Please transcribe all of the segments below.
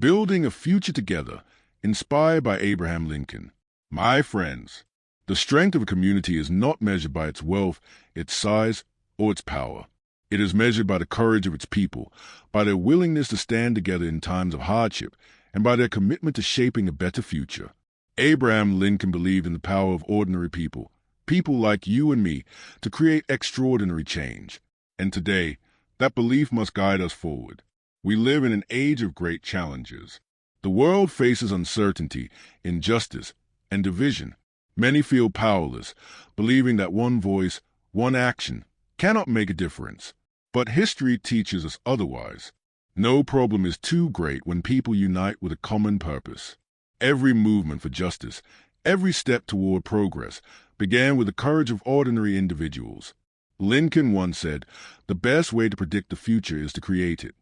Building a Future Together, inspired by Abraham Lincoln. My friends, the strength of a community is not measured by its wealth, its size, or its power. It is measured by the courage of its people, by their willingness to stand together in times of hardship, and by their commitment to shaping a better future. Abraham Lincoln believed in the power of ordinary people, people like you and me, to create extraordinary change. And today, that belief must guide us forward. We live in an age of great challenges. The world faces uncertainty, injustice, and division. Many feel powerless, believing that one voice, one action, cannot make a difference. But history teaches us otherwise. No problem is too great when people unite with a common purpose. Every movement for justice, every step toward progress, began with the courage of ordinary individuals. Lincoln once said, "The best way to predict the future is to create it."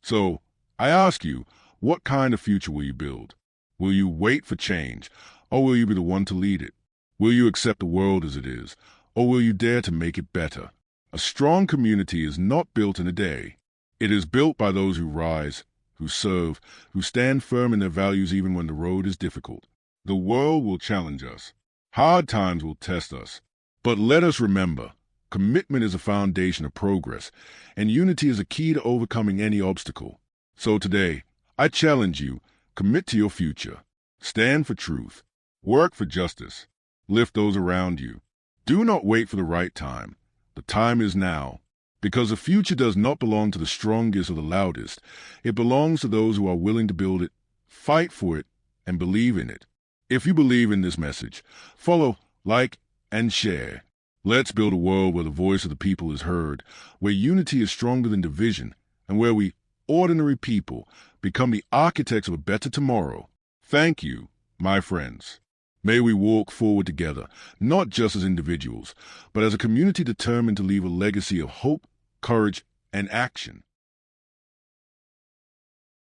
So, I ask you, what kind of future will you build? Will you wait for change, or will you be the one to lead it? Will you accept the world as it is, or will you dare to make it better? A strong community is not built in a day. It is built by those who rise, who serve, who stand firm in their values even when the road is difficult. The world will challenge us. Hard times will test us. But let us remember, commitment is a foundation of progress, and unity is a key to overcoming any obstacle. So today, I challenge you, commit to your future. Stand for truth. Work for justice. Lift those around you. Do not wait for the right time. The time is now. Because the future does not belong to the strongest or the loudest. It belongs to those who are willing to build it, fight for it, and believe in it. If you believe in this message, follow, like, and share. Let's build a world where the voice of the people is heard, where unity is stronger than division, and where we, ordinary people, become the architects of a better tomorrow. Thank you, my friends. May we walk forward together, not just as individuals, but as a community determined to leave a legacy of hope, courage, and action.